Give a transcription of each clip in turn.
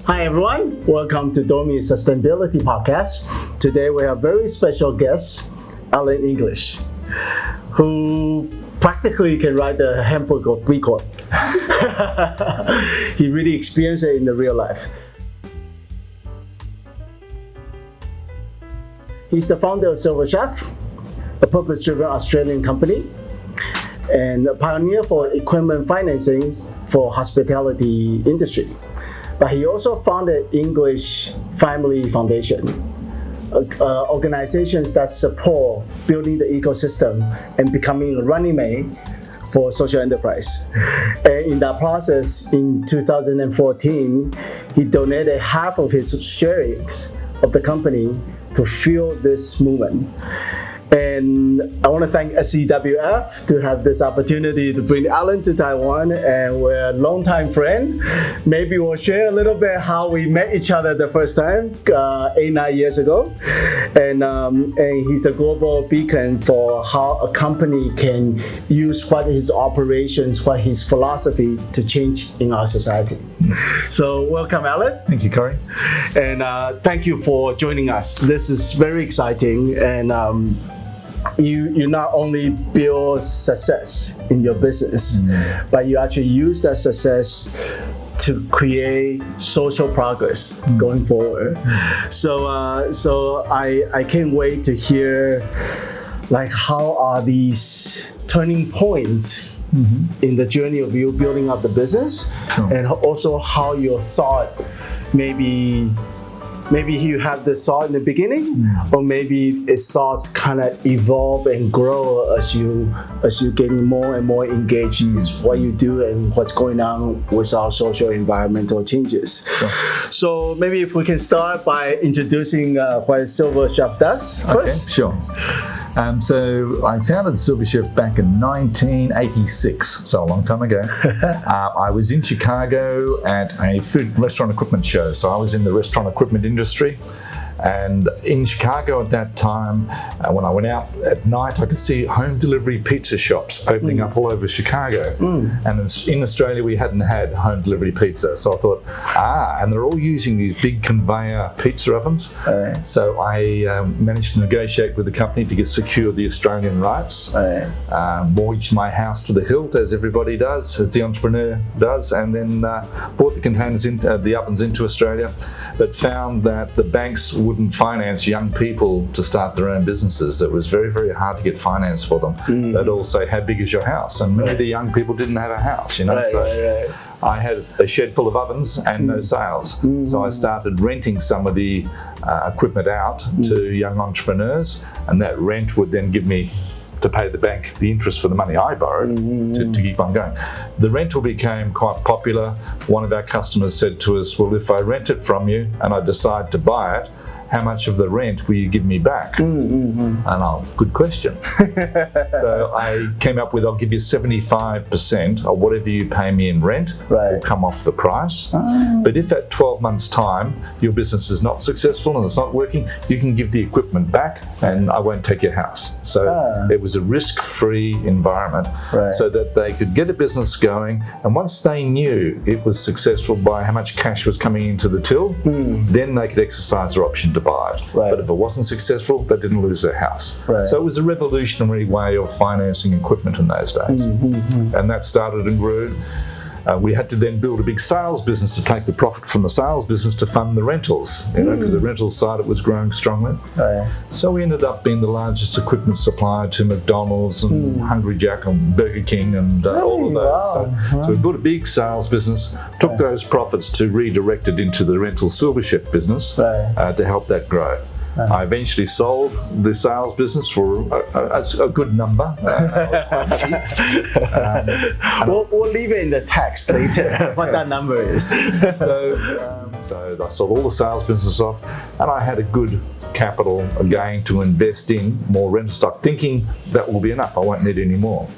Hi everyone, welcome to DOMI Sustainability Podcast. Today we have very special guest, Allan English, who practically can write the handbook of B Corp. He really experienced it in the real life. He's the founder of Silver Chef, a purpose-driven Australian company, and a pioneer for equipment financing for hospitality industry. But he also founded English Family Foundation, organizations that support building the ecosystem and becoming a running mate for social enterprise. And in that process, in 2014, he donated half of his shares of the company to fuel this movement. And I want to thank SCWF to have this opportunity to bring Allan to Taiwan, and we're a longtime friend. Maybe we'll share a little bit how we met each other the first time, 8-9 years ago. And he's a global beacon for how a company can use what his operations, what his philosophy to change in our society. So welcome, Allan. Thank you, Corey. And thank you for joining us. This is very exciting, and you not only build success in your business, but you actually use that success to create social progress going forward. So I can't wait to hear like how are these turning points in the journey of you building up the business, and also how your thought maybe you have the thought in the beginning, or maybe its thoughts kind of evolve and grow as you getting more and more engaged with what you do and what's going on with our social environmental changes. So maybe if we can start by introducing what Silver Chef does first. Okay, sure. So I founded Silver Chef back in 1986, so a long time ago. I was in Chicago at a food and restaurant equipment show. So I was in the restaurant equipment industry. And in Chicago at that time, when I went out at night, I could see home delivery pizza shops opening up all over Chicago. And in Australia, we hadn't had home delivery pizza. So I thought, and they're all using these big conveyor pizza ovens. So I managed to negotiate with the company to secure the Australian rights, mortgaged my house to the hilt, as everybody does, as the entrepreneur does, and then bought the containers, the ovens into Australia, but found that the banks wouldn't finance young people to start their own businesses. It was very, very hard to get finance for them. But also, how big is your house? And many of the young people didn't have a house, I had a shed full of ovens and no sales. So I started renting some of the equipment out to young entrepreneurs, and that rent would then give me to pay the bank the interest for the money I borrowed to keep on going. The rental became quite popular. One of our customers said to us, well, if I rent it from you and I decide to buy it, how much of the rent will you give me back? And good question. So I came up with, I'll give you 75% of whatever you pay me in rent will come off the price. But if at 12 months time, your business is not successful and it's not working, you can give the equipment back and I won't take your house. So it was a risk-free environment so that they could get a business going. And once they knew it was successful by how much cash was coming into the till, then they could exercise their option to buy it. But if it wasn't successful, they didn't lose their house. So it was a revolutionary way of financing equipment in those days. And that started and grew. We had to then build a big sales business to take the profit from the sales business to fund the rentals, because the rental side it was growing strongly. So we ended up being the largest equipment supplier to McDonald's and Hungry Jack and Burger King and all of those. So we built a big sales business, took those profits to redirect it into the rental Silver Chef business to help that grow. I eventually sold the sales business for a good number. We'll leave it in the text later, what that number is. So I sold all the sales business off, and I had a good capital again to invest in more rental stock, thinking that will be enough, I won't need any more.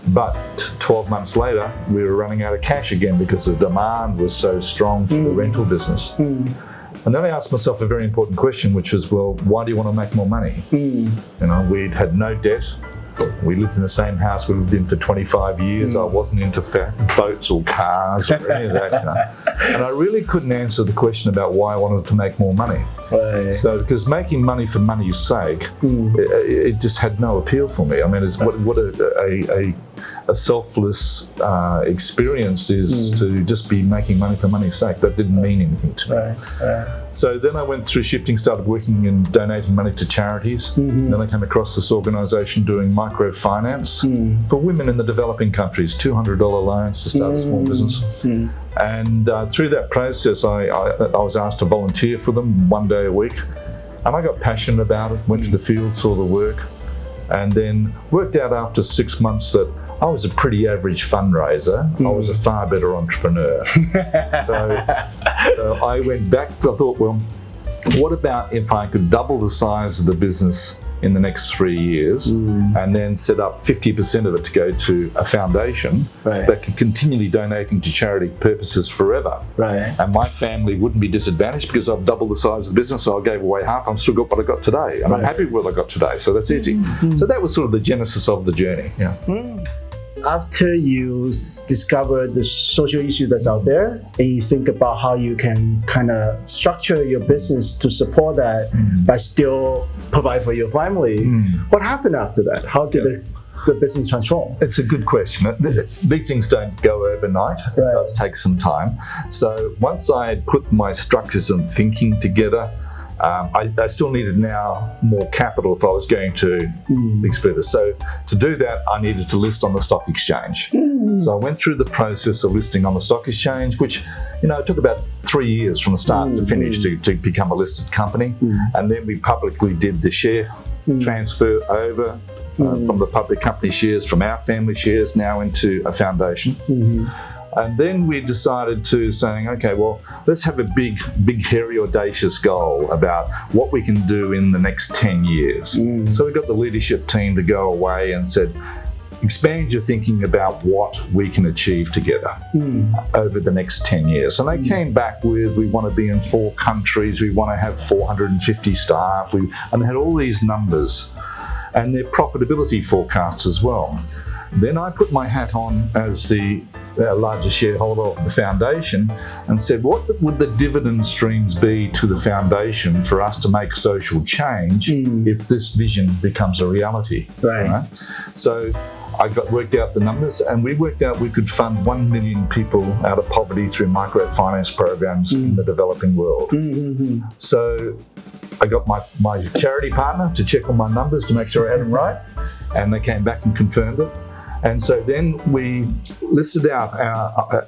But 12 months later, we were running out of cash again because the demand was so strong for the rental business. And then I asked myself a very important question, which was, well, why do you want to make more money? We'd had no debt. We lived in the same house we lived in for 25 years. I wasn't into boats or cars or any of that. And I really couldn't answer the question about why I wanted to make more money. Right. So, because making money for money's sake, it just had no appeal for me. I mean, it's what a selfless experience is to just be making money for money's sake. That didn't mean anything to me. Right. So then I went through shifting, started working and donating money to charities. Then I came across this organisation doing microfinance for women in the developing countries, $200 loans to start a small business. And through that process, I was asked to volunteer for them 1 day a week. And I got passionate about it, went to the field, saw the work, and then worked out after 6 months that I was a pretty average fundraiser. I was a far better entrepreneur. So I went back, I thought, well, what about if I could double the size of the business in the next 3 years and then set up 50% of it to go to a foundation that could continually donating to charity purposes forever. Right. And my family wouldn't be disadvantaged because I've doubled the size of the business, so I gave away half. I've still got what I got today, and I'm happy with what I got today, so that's easy. So that was sort of the genesis of the journey. Yeah. After you discover the social issue that's out there and you think about how you can kind of structure your business to support that but still provide for your family, what happened after that? How did the business transform? It's a good question. These things don't go overnight. It does take some time. So once I had put my structures and thinking together, I still needed now more capital if I was going to expand it. So to do that, I needed to list on the stock exchange. So I went through the process of listing on the stock exchange, which, it took about 3 years from start to finish to become a listed company. And then we publicly did the share transfer over from the public company shares, from our family shares now into a foundation. And then we decided to saying, okay, well, let's have a big, hairy, audacious goal about what we can do in the next 10 years. So we got the leadership team to go away and said, expand your thinking about what we can achieve together over the next 10 years. And they came back with, we want to be in 4 countries, we want to have 450 staff, and they had all these numbers and their profitability forecasts as well. Then I put my hat on as the largest shareholder of the foundation and said, what would the dividend streams be to the foundation for us to make social change if this vision becomes a reality? Right? So I worked out the numbers, and we worked out we could fund 1 million people out of poverty through microfinance programs in the developing world. So I got my charity partner to check on my numbers to make sure I had them right, and they came back and confirmed it. And so then we listed out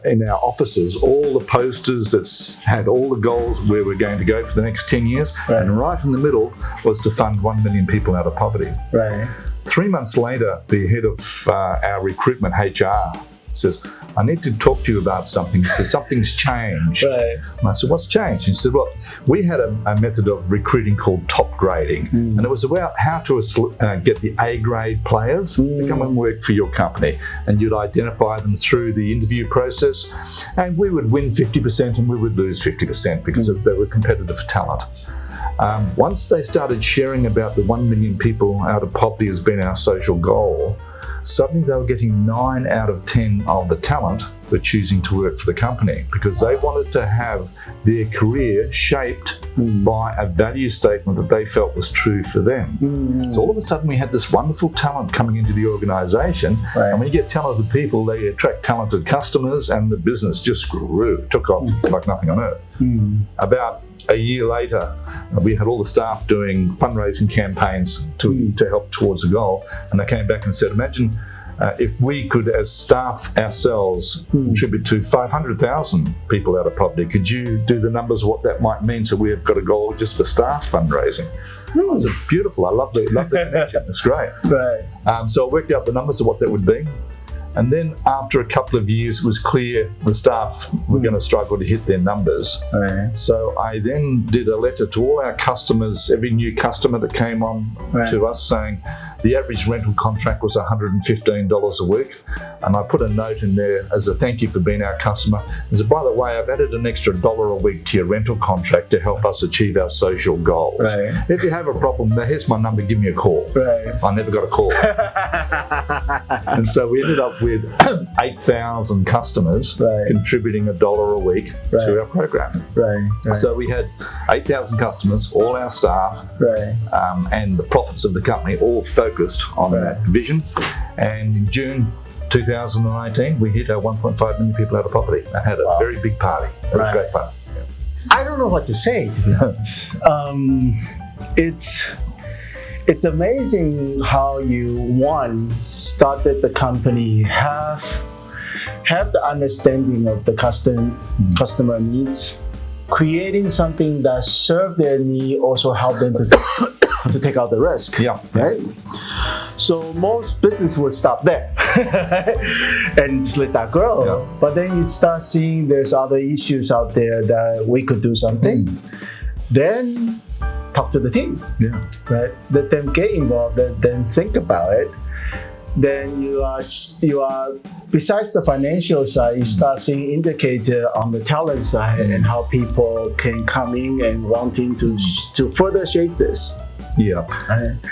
in our offices all the posters that had all the goals where we're going to go for the next 10 years. And right in the middle was to fund 1 million people out of poverty. 3 months later, the head of our recruitment, HR, says, I need to talk to you about something because something's changed. And I said, what's changed? And he said, well, we had a method of recruiting called top grading. And it was about how to get the A-grade players to come and work for your company. And you'd identify them through the interview process. And we would win 50% and we would lose 50% because they were competitive for talent. Once they started sharing about the 1 million people out of poverty as being our social goal, suddenly they were getting 9 out of 10 of the talent were choosing to work for the company because they wanted to have their career shaped by a value statement that they felt was true for them. So all of a sudden we had this wonderful talent coming into the organisation, and when you get talented people, they attract talented customers, and the business just grew, took off like nothing on earth. About a year later, we had all the staff doing fundraising campaigns to help towards the goal, and they came back and said, imagine if we could, as staff ourselves, contribute to 500,000 people out of poverty, could you do the numbers of what that might mean? So we have got a goal just for staff fundraising. It was beautiful. I love the connection. It's great. So I worked out the numbers of what that would be. And then after a couple of years, it was clear the staff were going to struggle to hit their numbers. So I then did a letter to all our customers, every new customer that came on to us saying, the average rental contract was $115 a week. And I put a note in there as a thank you for being our customer. And so, by the way, I've added an extra $1 a week to your rental contract to help us achieve our social goals. Right. If you have a problem, here's my number, give me a call. Right. I never got a call. And so we ended up with 8,000 customers contributing $1 a week to our program. Right. So we had 8,000 customers, all our staff, and the profits of the company all focused on that vision. And in June 2018, we hit our 1.5 million people out of poverty. I had a very big party. It was great fun. Yeah. I don't know what to say, to be honest. It's amazing how you started the company, have the understanding of the customer needs, creating something that serve their need, also help them to take out the risk. Yeah. Right? So most business would stop there and just let that grow. Yeah. But then you start seeing there's other issues out there that we could do something. Then talk to the team. Yeah. Right? Let them get involved, then think about it. Then you are besides the financial side, you start seeing indicator on the talent side and how people can come in and wanting to further shape this. Yeah,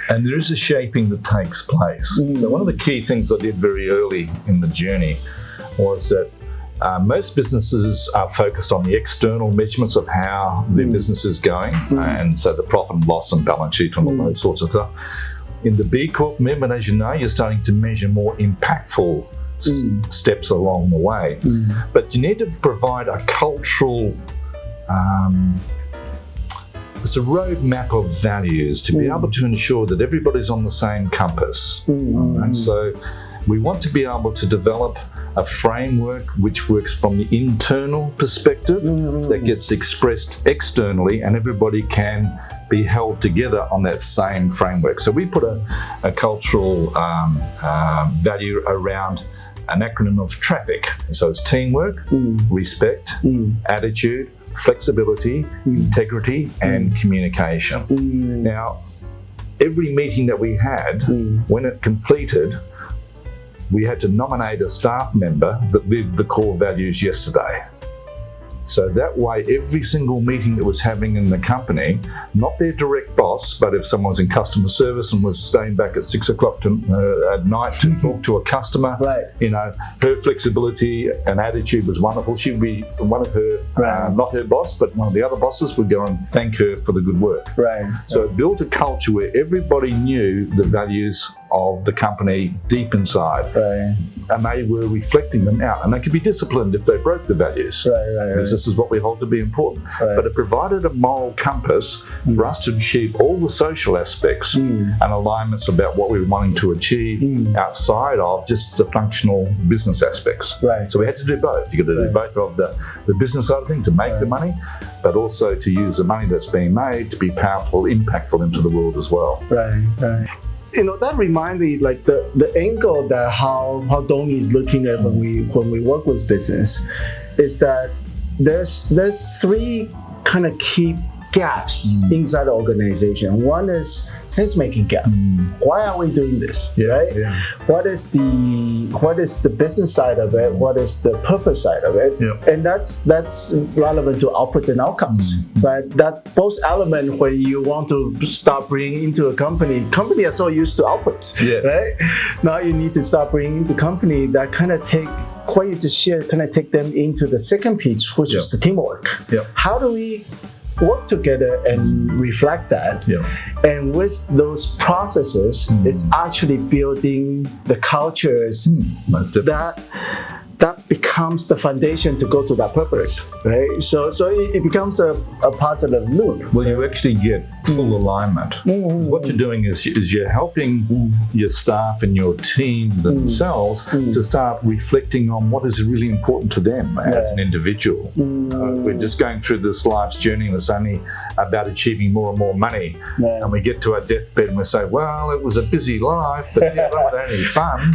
and there is a shaping that takes place. So one of the key things I did very early in the journey was that most businesses are focused on the external measurements of how their business is going, and so the profit and loss and balance sheet and all those sorts of stuff. In the B Corp movement, as you know, you're starting to measure more impactful steps along the way. But you need to provide a cultural it's a roadmap of values to be able to ensure that everybody's on the same compass. Right? So we want to be able to develop a framework which works from the internal perspective that gets expressed externally, and everybody can be held together on that same framework. So we put a cultural value around an acronym of TRAFFIC. So it's teamwork, respect, attitude, flexibility, integrity, and communication. Now, every meeting that we had, when it completed, we had to nominate a staff member that lived the core values yesterday. So that way, every single meeting that was happening in the company, not their direct boss, but if someone's in customer service and was staying back at 6 o'clock at night to talk to a customer, you know, her flexibility and attitude was wonderful. She'd be one of her, not her boss, but one of the other bosses would go and thank her for the good work. So it built a culture where everybody knew the values of the company deep inside, and they were reflecting them out, and they could be disciplined if they broke the values, because this is what we hold to be important. But it provided a moral compass for us to achieve all the social aspects and alignments about what we were wanting to achieve outside of just the functional business aspects. So we had to do both. You got to do both of the business side of things to make the money, but also to use the money that's being made to be powerful, impactful into the world as well. You know, that reminds me, like the angle that how DOMI is looking at when we work with business is that there's three kind of key gaps inside the organization. One is sense-making gap. Why are we doing this? What is the business side of it? What is the purpose side of it? And that's relevant to outputs and outcomes. But that both element, when you want to start bringing into a company are so used to outputs, right? Now you need to start bringing into company that kind of take what you just shared, kind of take them into the second piece, which is the teamwork. How do we work together and reflect that? And with those processes, it's actually building the cultures that becomes the foundation to go to that purpose, right? So it becomes a positive loop. Well, you actually get full alignment. What you're doing is you're helping your staff and your team themselves to start reflecting on what is really important to them as an individual. We're just going through this life's journey, and it's only about achieving more and more money. And we get to our deathbed and we say, well, it was a busy life, but that wasn't any fun.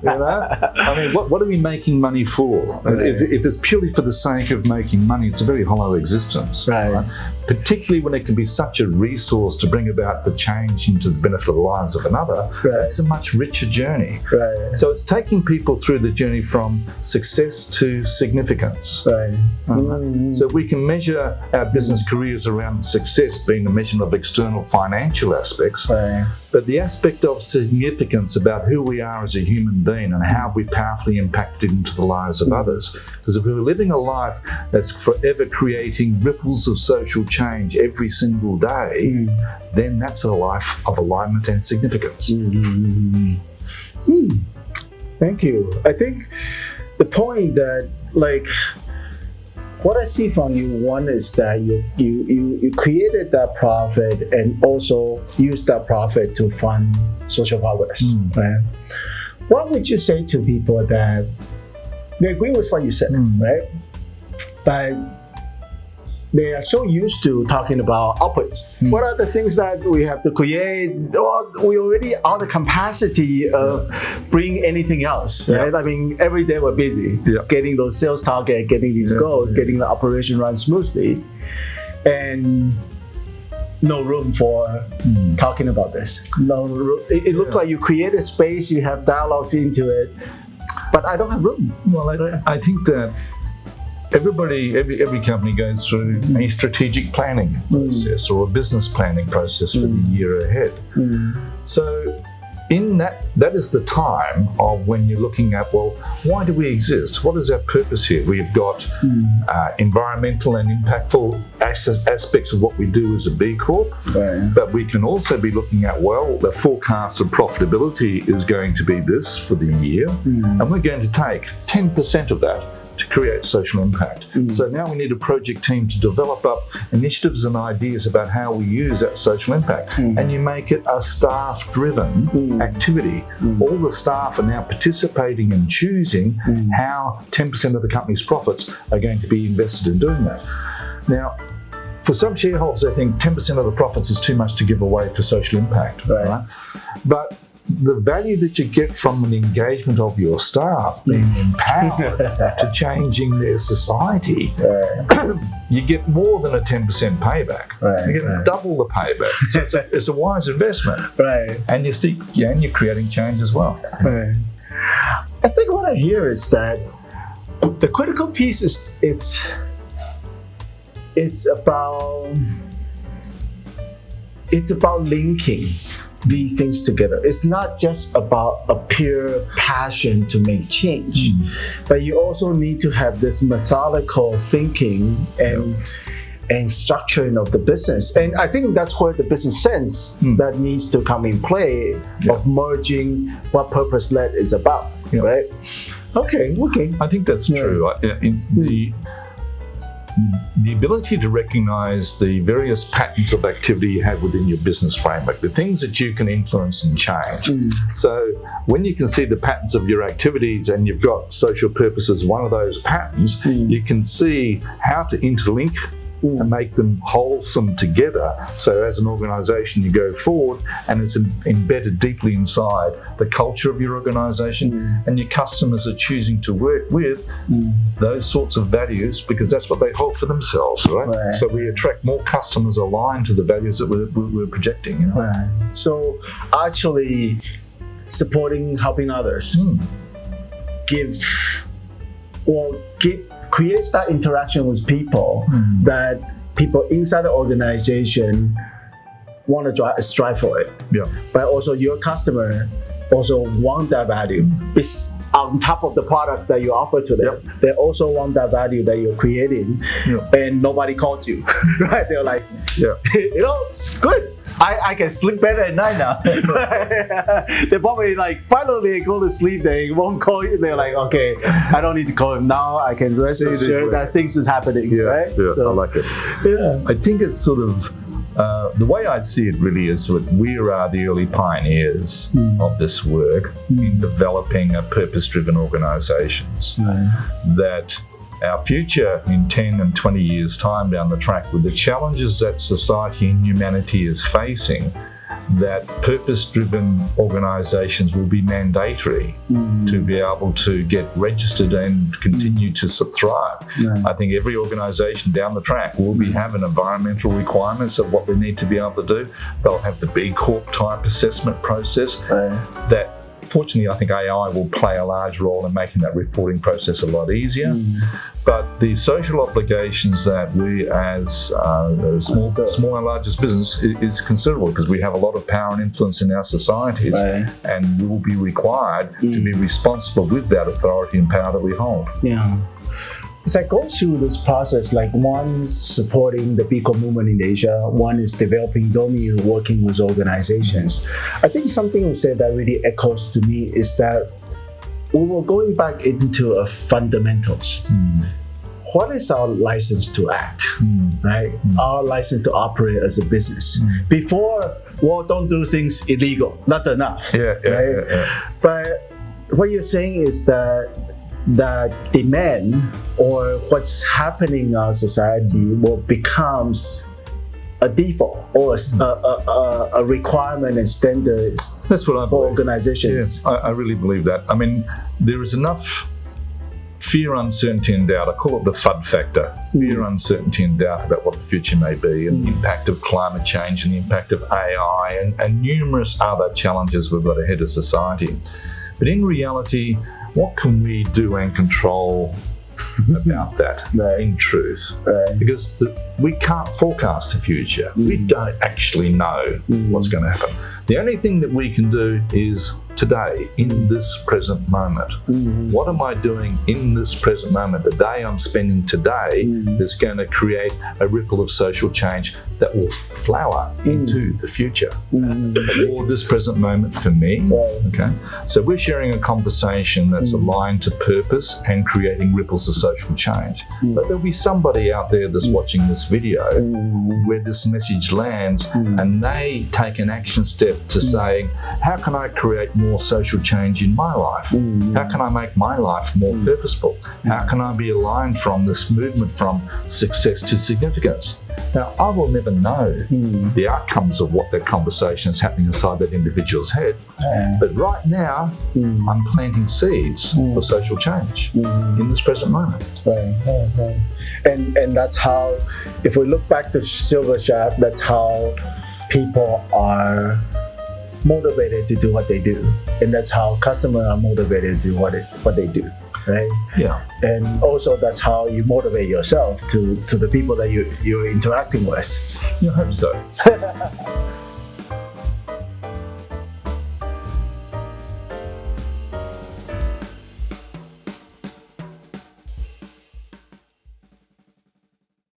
You know? I mean, what do we making money for? Right. If it's purely for the sake of making money, it's a very hollow existence. Right. Particularly when it can be such a resource to bring about the change into the benefit of the lives of another. Right. It's a much richer journey. Right. So it's taking people through the journey from success to significance. Right. So we can measure our business careers around success being a measurement of external financial aspects. Right. But the aspect of significance about who we are as a human being and how we powerfully impacted into the lives of others. Because if we're living a life that's forever creating ripples of social change every single day, then that's a life of alignment and significance. Thank you. I think the point that, like, what I see from you, one is that you created that profit and also used that profit to fund social progress, right? What would you say to people that they agree with what you said, right? But they are so used to talking about outputs. What are the things that we have to create? Or we already are the capacity of bring anything else, right? I mean, every day we're busy getting those sales targets, getting these goals, getting the operation run smoothly, and no room for talking about this. No, it looks like you create a space, you have dialogues into it, but I don't have room. Well, I think that every company goes through a strategic planning process or a business planning process for the year ahead. So in that is the time of when you're looking at, well, why do we exist? What is our purpose here? We've got environmental and impactful aspects of what we do as a B Corp, but we can also be looking at, well, the forecast of profitability is going to be this for the year, and we're going to take 10% of that to create social impact. So now we need a project team to develop up initiatives and ideas about how we use that social impact. And you make it a staff-driven activity. All the staff are now participating and choosing how 10% of the company's profits are going to be invested in doing that. Now, for some shareholders, they think 10% of the profits is too much to give away for social impact. Right? But the value that you get from an engagement of your staff being empowered to changing their society, you get more than a 10% payback. You get double the payback. So it's a wise investment. And you're creating change as well. I think what I hear is that the critical piece is it's about linking these things together. It's not just about a pure passion to make change, but you also need to have this methodical thinking and structuring of the business. And I think that's where the business sense that needs to come in play of merging what purpose-led is about, right? Okay. I think that's true. The ability to recognize the various patterns of activity you have within your business framework, the things that you can influence and change. So when you can see the patterns of your activities and you've got social purpose as one of those patterns, you can see how to interlink and make them wholesome together. So as an organization, you go forward and it's embedded deeply inside the culture of your organization, and your customers are choosing to work with those sorts of values because that's what they hold for themselves, right? So we attract more customers aligned to the values that we're projecting. So actually supporting, helping others, creates that interaction with people that people inside the organization want to strive for it. But also your customer also want that value. It's on top of the products that you offer to them. They also want that value that you're creating, and nobody called you, right? They're like, good. I can sleep better at night now. They probably like, finally they go to sleep, they won't call you. They're like, okay, I don't need to call him now. I can rest assured that things is happening, right? So, I like it. I think it's sort of, the way I see it really is that we are the early pioneers of this work in developing a purpose-driven organizations. That our future in 10 and 20 years' time down the track, with the challenges that society and humanity is facing, that purpose-driven organisations will be mandatory to be able to get registered and continue to thrive. I think every organisation down the track will be having environmental requirements of what they need to be able to do. They'll have the B Corp type assessment process that, fortunately, I think AI will play a large role in making that reporting process a lot easier. But the social obligations that we as small and largest business is considerable, because we have a lot of power and influence in our societies, and we will be required to be responsible with that authority and power that we hold. Yeah. As I go through this process, like one supporting the B Corp movement in Asia, one is developing DOMI, working with organizations. I think something you said that really echoes to me is that we were going back into fundamentals. What is our license to act, right? Our license to operate as a business. Before, well, don't do things illegal. That's enough, right? But what you're saying is that demand or what's happening in our society will becomes a default or a requirement and standard. That's what I believe. For organizations. Yeah, I really believe that. I mean, there is enough fear, uncertainty and doubt. I call it the FUD factor. Fear, uncertainty and doubt about what the future may be, and the impact of climate change and the impact of AI and numerous other challenges we've got ahead of society. But in reality, what can we do and control about that in truth? Because we can't forecast the future. We don't actually know what's going to happen. The only thing that we can do is today, in this present moment. What am I doing in this present moment? The day I'm spending today is going to create a ripple of social change that will flower into the future. For this present moment for me, okay? So we're sharing a conversation that's aligned to purpose and creating ripples of social change. But there'll be somebody out there that's watching this video where this message lands and they take an action step to saying, how can I create more social change in my life? How can I make my life more purposeful? How can I be aligned from this movement from success to significance? Now, I will never know the outcomes of what that conversation is happening inside that individual's head. But right now, I'm planting seeds for social change in this present moment. And that's how, if we look back to Silver Shaft, that's how people are motivated to do what they do, and that's how customers are motivated to do what they do, right? Yeah. And also that's how you motivate yourself to the people that you're interacting with. I hope so.